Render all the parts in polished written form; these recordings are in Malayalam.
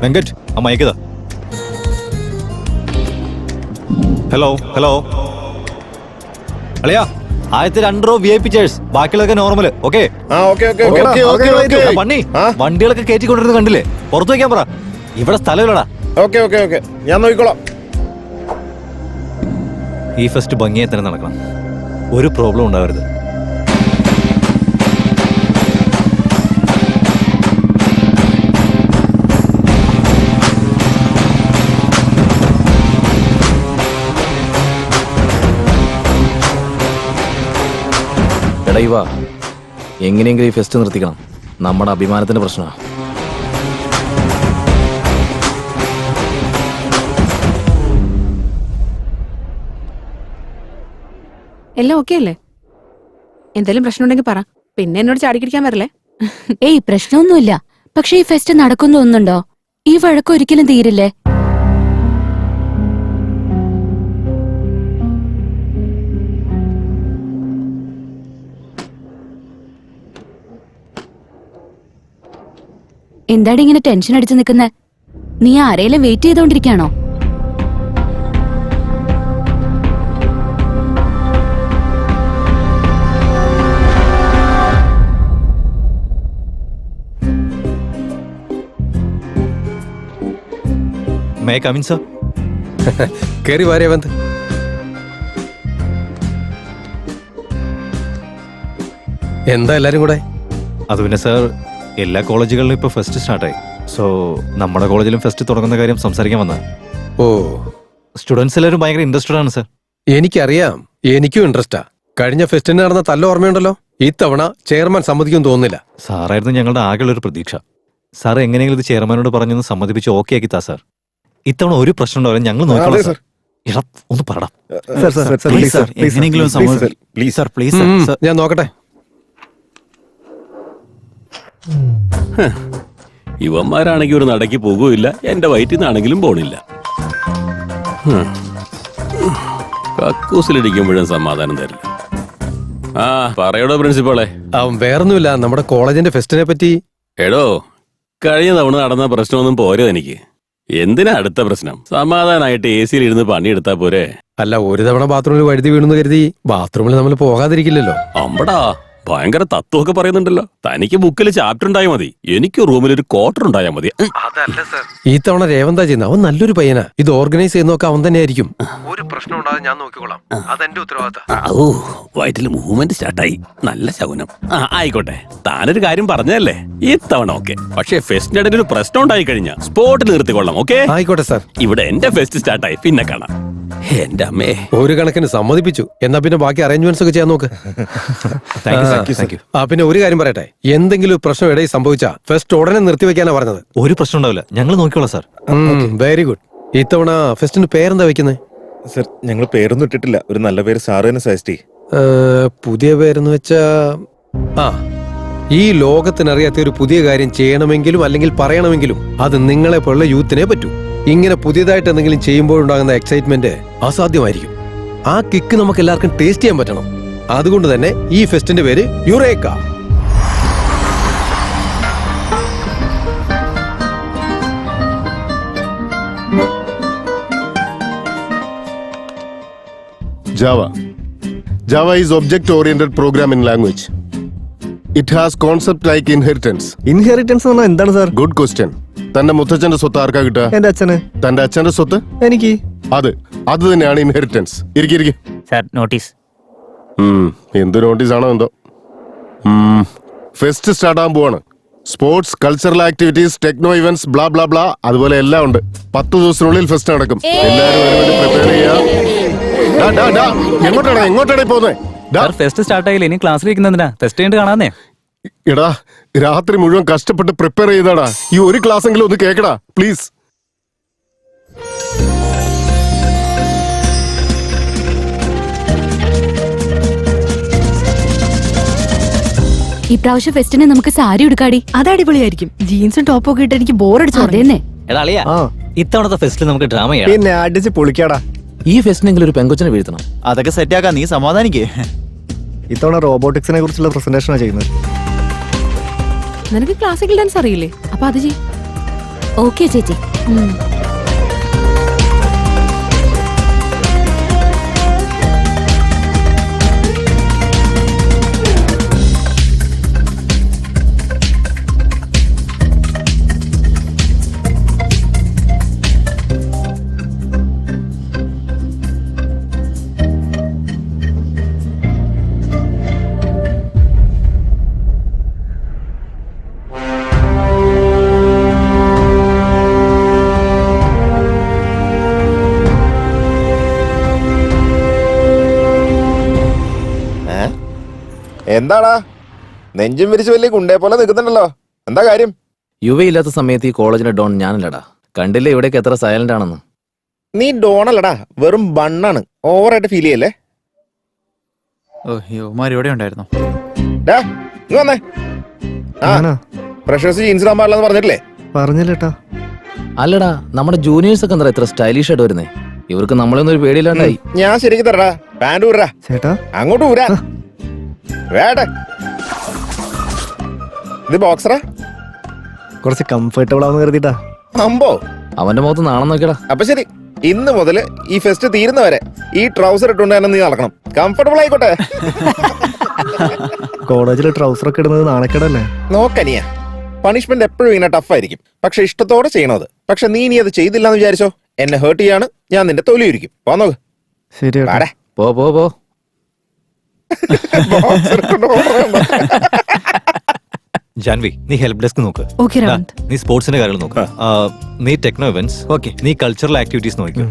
വെങ്കറ്റ് ആ മയക്കതാ. ഹലോ ഹലോ അളിയാ, ആദ്യത്തെ 2 റോ VIP ചെയർസ്, ബാക്കിയുള്ളതൊക്കെ നോർമൽ. ഓക്കെ പണി വണ്ടികളൊക്കെ കയറ്റി കൊണ്ടിരുന്നത് കണ്ടില്ലേ? പുറത്തു വയ്ക്കാൻ പറ, ഇവിടെ സ്ഥലമില്ലടാ. ഓക്കെ ഞാൻ നോക്കിക്കോളാം. ഈ ഫെസ്റ്റ് ഭംഗിയെ തന്നെ നടക്കണം, ഒരു പ്രോബ്ലം ഉണ്ടാവരുത്. എടൈവാ, എങ്ങനെയെങ്കിലും ഈ ഫെസ്റ്റ് നിർത്തിക്കണം. നമ്മുടെ അഭിമാനത്തിന്റെ പ്രശ്നമാണ്. എല്ലാം ഓക്കെ അല്ലേ? എന്തെങ്കിലും പ്രശ്നം ഉണ്ടെങ്കിൽ പറ, പിന്നെ എന്നോട് ചാടിക്കിടിക്കാൻ വരല്ലേ. ഏയ് പ്രശ്നമൊന്നുമില്ല. പക്ഷെ ഈ ഫെസ്റ്റ് നടക്കുന്നു തോന്നുന്നുണ്ടോ? ഈ വഴക്ക് ഒരിക്കലും തീരില്ലേ? എന്താടി ഇങ്ങനെ ടെൻഷൻ അടിച്ചു നിൽക്കുന്നെ? നീ ആരെയും വെയിറ്റ് ചെയ്തോണ്ടിരിക്കാണോ? May come in sir? കേറി വാ രേവന്ത്. എന്താ എല്ലാരും കൂടെ? അത് പിന്നെ സർ, എല്ലാ കോളേജുകളിലും ഇപ്പോൾ ഫെസ്റ്റ് സ്റ്റാർട്ടായി. സോ നമ്മുടെ കോളേജിലും ഫെസ്റ്റ് തുടങ്ങുന്ന കാര്യം സംസാരിക്കാൻ വന്നത്. ഓ, സ്റ്റുഡൻസ് എല്ലാവരും ഭയങ്കര ഇൻട്രസ്റ്റഡ് ആണ് സർ. എനിക്കറിയാം, എനിക്കും ഇൻട്രസ്റ്റാ. കഴിഞ്ഞ ഫെസ്റ്റിന് നടന്ന തല്ല ഓർമ്മയുണ്ടല്ലോ. ഇത്തവണ ചെയർമാൻ സമ്മതിക്കും തോന്നുന്നില്ല. സാറായിരുന്നു ഞങ്ങളുടെ ആകെയുള്ള ഒരു പ്രതീക്ഷ. സാർ എങ്ങനെയെങ്കിലും ഇത് ചെയർമാനോട് പറഞ്ഞൊന്ന് സമ്മതിപ്പിച്ച് ഓക്കെ ആക്കി താ സാർ. ഇത്തവണ ഒരു പ്രശ്നം ഉണ്ടാവില്ല, ഞങ്ങൾ നോക്കണം സാർ. എടാ ഒന്ന് പറടാ. ഞാൻ നോക്കട്ടെ. ഇവന്മാരാണെങ്കിൽ ഒരു നടക്കി പോകുകയില്ല, എന്റെ വയറ്റിൽ നിന്നാണെങ്കിലും പോണില്ല. കക്കൂസിലിരിക്കുമ്പോഴും സമാധാനം തരില്ല. ആ പറയടോ പ്രിൻസിപ്പാളെ. അവൻ വേറൊന്നുമില്ല, നമ്മുടെ കോളേജിന്റെ ഫെസ്റ്റിനെ പറ്റി. എടോ, കഴിഞ്ഞ തവണ നടന്ന പ്രശ്നമൊന്നും പോരോ എനിക്ക്. എന്തിനാ അടുത്ത പ്രശ്നം? സമാധാനായിട്ട് AC ഇരുന്ന് പണിയെടുത്താ പോരെ? അല്ല, ഒരു തവണ ബാത്റൂമിൽ വഴുതി വീണെന്ന് കരുതി ബാത്റൂമിൽ നമ്മൾ പോകാതിരിക്കില്ലല്ലോ. അമ്പടാ, ഭയങ്കര തത്വമൊക്കെ പറയുന്നുണ്ടല്ലോ. തനിക്ക് ബുക്കിൽ ചാപ്റ്റർ ഉണ്ടായാൽ മതി, എനിക്ക് റൂമിൽ ഒരു ക്വാർട്ടർ ഉണ്ടായാൽ മതി. ഈ തവണ രേവന്താ ചെയ്യുന്ന, അവൻ നല്ലൊരു പയ്യനാ. ഇത് ഓർഗനൈസ് ചെയ്യുന്നൊക്കെ അവൻ തന്നെ ആയിരിക്കും. ഒരു പ്രശ്നം ഉണ്ടാകാതെ ഞാൻ നോക്കിക്കോളാം, അതെന്റെ ഉത്തരവാദിത്തം. ഓ, വയറ്റിൽ മൂവ്മെന്റ് സ്റ്റാർട്ടായി. നല്ല ശകുനം. ആയിക്കോട്ടെ, താനൊരു കാര്യം പറഞ്ഞതല്ലേ, ഇത്തവണ ഓക്കെ. പക്ഷേ ഫെസ്റ്റിന്റെ ഇടയിൽ ഒരു പ്രശ്നം ഉണ്ടായി കഴിഞ്ഞാൽ സ്പോട്ടിൽ നിർത്തിക്കൊള്ളാം. ഓക്കെ ആയിക്കോട്ടെ സാർ. ഇവിടെ എന്റെ ഫെസ്റ്റ് സ്റ്റാർട്ടായി, പിന്നെ കാണാം. എന്റെ അമ്മേ, ഒരു കണക്കിന് സമ്മതിപ്പിച്ചു. എന്നാ പിന്നെ ബാക്കി അറേഞ്ച്മെന്റ്സ് ഒക്കെ ചെയ്യാൻ നോക്ക്. പിന്നെ ഒരു കാര്യം പറയട്ടെ, എന്തെങ്കിലും പ്രശ്നം ഇടയിൽ സംഭവിച്ചാ ഫെസ്റ്റ് ഉടനെ നിർത്തിവെക്കാനാ പറഞ്ഞത്. ഒരു പ്രശ്നം ഉണ്ടാവില്ല, ഞങ്ങൾ നോക്കിക്കോളാം സാർ. Very good. ഇത്തവണ ഫെസ്റ്റിന് പേരെന്താ വെക്കുന്നത്? സർ, ഞങ്ങൾ പേരൊന്നും ഇട്ടിട്ടില്ല. ഒരു നല്ല പേര് സാറ് തന്നെ സജസ്റ്റ് ചെയ്യും. പുതിയ പേരെന്ന് വെച്ചാ, ഈ ലോകത്തിനറിയാത്ത ഒരു പുതിയ കാര്യം ചെയ്യണമെങ്കിലും അല്ലെങ്കിൽ പറയണമെങ്കിലും അത് നിങ്ങളെ പോലുള്ള യൂത്തിനെ പറ്റൂ. ഇങ്ങനെ പുതിയതായിട്ട് എന്തെങ്കിലും ചെയ്യുമ്പോഴുണ്ടാകുന്ന എക്സൈറ്റ്മെന്റ് അസാധ്യമായിരിക്കും. ആ കിക്ക് നമുക്ക് എല്ലാവർക്കും ടേസ്റ്റ് ചെയ്യാൻ പറ്റണം. അതുകൊണ്ട് തന്നെ ഈ ഫെസ്റ്റിന്റെ പേര് Eureka. Java is object-oriented programming language. It has concept like inheritance. Inheritance എന്ന് പറഞ്ഞാൽ എന്താണ് സാർ? Good question. തന്റെ മുത്തച്ഛന്റെ സ്വത്ത് ആർക്കാ കിട്ടുക? എന്റെ അച്ഛന്. തന്റെ അച്ഛന്റെ സ്വത്ത് എനിക്ക്. അത് തന്നെയാണ് ഇൻഹെറിറ്റൻസ്. ഇരിക്കും. Sir, notice. എന്ത് നോട്ടീസ് ആണോ എന്തോ. ഫെസ്റ്റ് സ്റ്റാർട്ട് ആകാൻ പോവാണ്. Sports, cultural activities, techno events, blah blah blah, അതുപോലെ എല്ലാം ഉണ്ട്. 10 ദിവസത്തിനുള്ളിൽ ഫെസ്റ്റ് നടക്കും. എല്ലാവരും അതിനുവേണ്ടി പ്രിപ്പയർ ചെയ്യാം. എങ്ങോട്ടാണ് പോകുന്നത്? ഫെസ്റ്റ് സ്റ്റാർട്ട് ആയില്ല, ഇനി ക്ലാസ്സിലിരിക്കുന്നതിനാ ടെസ്റ്റ് ചെയ്ത് കാണാന്നേ. എടാ, രാത്രി മുഴുവൻ കഷ്ടപ്പെട്ട് പ്രിപ്പയർ ചെയ്താടാ. ഈ ഒരു ക്ലാസ് എങ്കിലും ഒന്ന് കേക്കടാ പ്ലീസ്. ഇപ്രാവശ്യം ഫെസ്റ്റിന് നമുക്ക് സാരി എടുക്കാടി. അത് അടിപൊളിയായിരിക്കും. ജീൻസും ടോപ്പും ഒക്കെ ഇട്ട് എനിക്ക് ബോറടിച്ചു. അതേന്നെ. ഇത്തവണത്തെ ഫെസ്റ്റിൽ നമുക്ക് ഡ്രാമ ചെയ്യാം. പിന്നെ അടിച്ച് പൊളിക്കാടാ. ഈ ഫെസ്റ്റിനെങ്കിലും ഒരു പെങ്കൊച്ചിനെ വീഴ്ത്തണം. അതൊക്കെ സെറ്റ് ആക്കാം, നീ സമാധാനിക്കേ. ഇത്തവണ റോബോട്ടിക്സിനെ കുറിച്ചുള്ള പ്രസന്റേഷനാണ് ചെയ്യുന്നത്. നിനക്ക് ക്ലാസിക്കൽ ഡാൻസ് അറിയില്ലേ? അപ്പൊ അത് ചെയ്യും. ഓക്കെ ചേച്ചി. എന്താടാ നെഞ്ചും വിരിച്ച് വലിയ കുണ്ടേ പോലെ നിൽക്കുന്നുണ്ടല്ലോ, എന്താ കാര്യം? യുവയില്ലാത്ത സമയത്ത് ഈ കോളേജിന്റെ ഡോൺ ഞാനല്ലടാ. കണ്ടില്ലേ ഇവിടേക്ക് എത്ര സൈലന്റ് ആണെന്ന്. നീ ഡോണല്ലടാ, വെറും ബണ്ണാണ്. ഓവറായിട്ട് ഫീൽ ചെയ്യല്ലേ? ഓ യുവമാർ ഇവിടെ ഉണ്ടായിരുന്നു. ഡാ, ഇങ്ങ് വന്നേ. ആ ഫ്രഷേഴ്സ് ജീൻസ് ഇടാൻ പാടില്ലെന്ന് പറഞ്ഞിട്ടില്ലേ? പറഞ്ഞില്ലേട്ടാ. അല്ലടാ, നമ്മുടെ ജൂനിയേഴ്സ് ഒക്കെ എന്താ ഇത്ര സ്റ്റൈലിഷ് ആയിട്ട് വരുന്നേ? ഇവർക്ക് നമ്മളൊന്നും ഒരു പേടിയില്ലാണ്ടായി. ഞാൻ ശരിക്കും തരടാ. പാൻറ് ഊരാ, ചേട്ടാ അങ്ങോട്ട് ഊരാ. വേട്ടെ, ഇത് ബോക്സറാ? കുറച്ച് കംഫർട്ടബിൾ ആവുന്ന കരുതിട്ടാ. അമ്പോ, അവന്റെ മുഖത്ത് നാണം നോക്കിയടാ. അപ്പൊ ശരി, ഇന്ന് മുതല് ഈ ഫെസ്റ്റ് തീരുന്നവരെ ഈ ട്രൗസർ ഇട്ടുകൊണ്ട് തന്നെ നീ നടക്കണം. കംഫർട്ടബിൾ ആയിക്കോട്ടെ. കോളേജിൽ ട്രൗസർ ഒക്കെ ഇടുന്നത് നാണക്കേടല്ലേ? നോക്കനിയ, പണിഷ്മെന്റ് എപ്പോഴും ഇങ്ങനെ ടഫായിരിക്കും, പക്ഷെ ഇഷ്ടത്തോടെ ചെയ്യണത്. പക്ഷെ നീ ഇനി അത് ചെയ്തില്ല എന്ന് വിചാരിച്ചോ, എന്നെ ഹേർട്ട് ചെയ്യാണ്, ഞാൻ നിന്റെ തൊലി ഇരിക്കും. പോന്നോക്ക്. ശരി ചേട്ടാ. പാടെ. പോ പോ പോ. ജാൻവി, നീ ഹെൽപ്പ് ഡെസ്ക് നോക്ക്. ഓക്കെ ദാ, രാവന്ത്. നീ സ്പോർട്സിന്റെ കാര്യങ്ങൾ നോക്ക്. നീ ടെക്നോ ഇവന്റ്സ്, ഓക്കെ. നീ കൾച്ചറൽ ആക്ടിവിറ്റീസ് നോക്കും.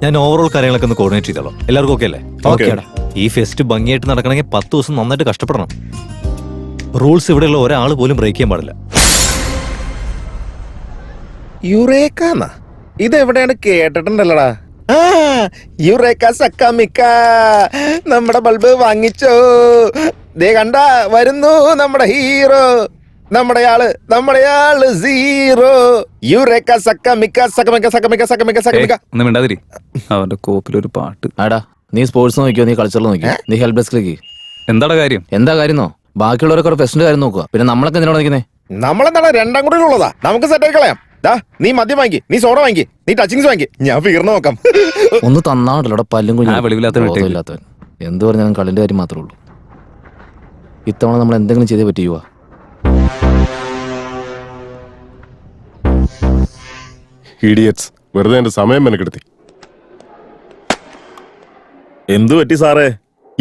ഞാൻ ഓവറോൾ കാര്യങ്ങളൊക്കെ ഒന്ന് കോർഡിനേറ്റ് ചെയ്തോളാം. എല്ലാവർക്കും ഓക്കെ അല്ലേ? ഓക്കെടാ. ഈ ഫെസ്റ്റ് ഭംഗിയായിട്ട് നടക്കണമെങ്കിൽ 10 ദിവസം നന്നായിട്ട് കഷ്ടപ്പെടണം. റൂൾസ് ഇവിടെയുള്ള ഒരാൾ പോലും ബ്രേക്ക് ചെയ്യാൻ പാടില്ല. യുറേക്കാന്നാ? ഇത് എവിടെയാണ് കേട്ടിട്ടുണ്ടല്ലടാ. ആ, യുറേക്ക സക്കമിക്ക, നമ്മുടെ ബൾബ് വാങ്ങിച്ചോ. ദേ കണ്ട വരുന്നു നമ്മുടെ ഹീറോ, നമ്മുടെ ആള് സീറോ. യുറേക്ക സക്കമിക്ക സക്കമിക്ക സക്കമിക്ക സക്കമിക്ക സക്കമിക്ക. ഒന്നും മിണ്ടാതിരി, അവന്റെ കോപ്പിലൊരു പാട്ട്. ആടാ, നീ സ്പോർട്സ് നോക്കിയോ, നീ കൾച്ചറൽ നോക്കിയോ, നീ ഹെൽപ്പ് ഡെസ്കിലേക്ക്. എന്താടാ കാര്യം? എന്താ കാര്യന്നോ? ബാക്കിയുള്ളവരൊക്കെ ഫെസ്റ്റിന്റെ കാര്യം നോക്കുക. പിന്നെ നമ്മളൊക്കെ എന്തിനാണ് നിൽക്കുന്നേ? നമ്മളെന്താണ് രണ്ടാം കൂടെ ഉള്ളതാ, നമുക്ക് സെറ്റ് ആയി കളയാം. ദാ, നീ മദ്യം വാങ്ങി, നീ സോഡ വാങ്ങി, നീ ടച്ചിങ്സ് വാങ്ങി, ഞാൻ ഫിഗറിന് നോക്കാം. ഒന്ന് തന്നാണ്ടല്ലോ പല്ലും ആ, വെളിവില്ലാത്ത വിട്ടേ. ഇല്ലാത്തവൻ. എന്ത് പറഞ്ഞാലും കളിന്റെ കാര്യം മാത്രമേ ഉള്ളൂ. ഇത്തവണ നമ്മൾ എന്തെങ്കിലും ചെയ്തേ പറ്റിയുക. ഇഡിയറ്റ്സ്, വെറുതെ എന്റെ സമയം മെനക്കെടുത്തി. എന്തു പറ്റി സാറേ?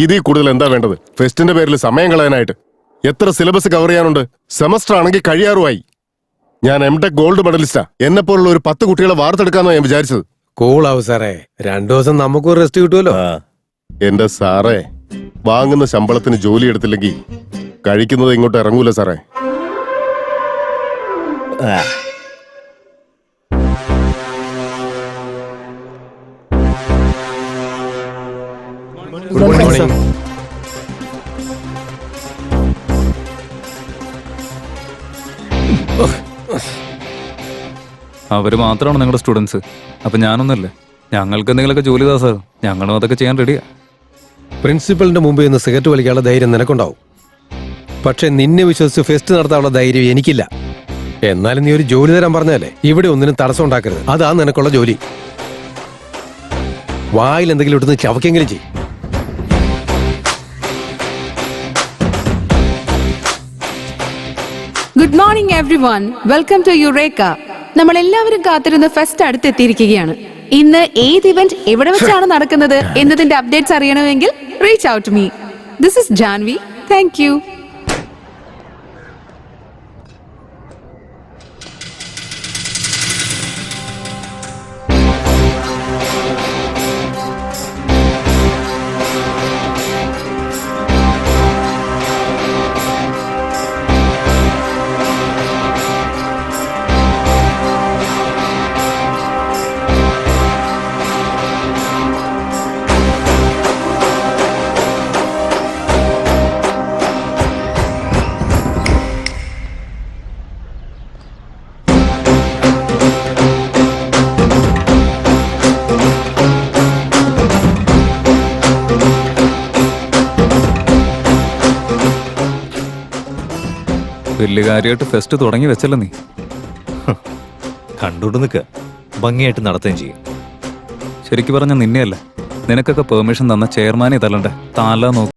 ഇതിൽ കൂടുതൽ എന്താ വേണ്ടത്? ഫെസ്റ്റിന്റെ പേരിൽ സമയം കളയാനായിട്ട് എത്ര സിലബസ് കവർ ചെയ്യാനുണ്ട്? സെമസ്റ്റർ ആണെങ്കിൽ കഴിയാറുമായി. ഞാൻ എംടെക് ഗോൾഡ് മെഡലിസ്റ്റാ. എന്നെ പോലുള്ള ഒരു 10 കുട്ടികളെ വാർത്തെടുക്കാന്നോ ഞാൻ വിചാരിച്ചത്. കൂളാവും സാറേ, 2 ദിവസം നമുക്കൊരു റെസ്റ്റ് കിട്ടുമല്ലോ. എന്റെ സാറേ, വാങ്ങുന്ന ശമ്പളത്തിന് ജോലി എടുത്തില്ലെങ്കിൽ കഴിക്കുന്നത് ഇങ്ങോട്ട് ഇറങ്ങൂല സാറേ. Good morning sir. അവര് മാത്രമാണ് നിങ്ങളുടെ സ്റ്റുഡൻസ്. അപ്പൊ ഞാനൊന്നല്ലേ? ഞങ്ങൾക്ക് എന്തെങ്കിലുമൊക്കെ ജോലി താ സാർ, ഞങ്ങളും അതൊക്കെ ചെയ്യാൻ റെഡിയാ. പ്രിൻസിപ്പലിന്റെ മുമ്പിൽ നിന്ന് സിഗരറ്റ് വലിക്കാനുള്ള ധൈര്യം നിനക്കുണ്ടാവും, പക്ഷെ നിന്നെ വിശ്വസിച്ച് ഫെസ്റ്റ് നടത്താനുള്ള ധൈര്യം എനിക്കില്ല. എന്നാലും നീ ഒരു ജോലി തരാൻ പറഞ്ഞാലേ ഇവിടെ ഒന്നിനും തടസ്സം ഉണ്ടാക്കരുത്. അതാ നിനക്കുള്ള ജോലി. വായിൽ എന്തെങ്കിലും ഇടുന്ന് ചവക്കെങ്കിലും ചെയ്യും. Good morning everyone, welcome to Eureka. നമ്മൾ എല്ലാവരും കാത്തിരുന്ന ഫെസ്റ്റ് അടുത്തെത്തിയിരിക്കുകയാണ്. ഇന്ന് ഏത് ഇവന്റ് എവിടെ വെച്ചാണ് നടക്കുന്നത് എന്നതിന്റെ അപ്ഡേറ്റ്സ് അറിയണമെങ്കിൽ reach out me. This is Janvi. Thank you. വലിയ കാര്യമായിട്ട് ഫെസ്റ്റ് തുടങ്ങി വെച്ചല്ലോ നീ. കണ്ടോണ്ട് നിൽക്കുക, ഭംഗിയായിട്ട് നടത്തുകയും ചെയ്യും. ശരിക്കും പറഞ്ഞ നിന്നെയല്ല, നിനക്കൊക്കെ പെർമിഷൻ തന്ന ചെയർമാനെ തല്ലണ്ടേ. താല നോക്കി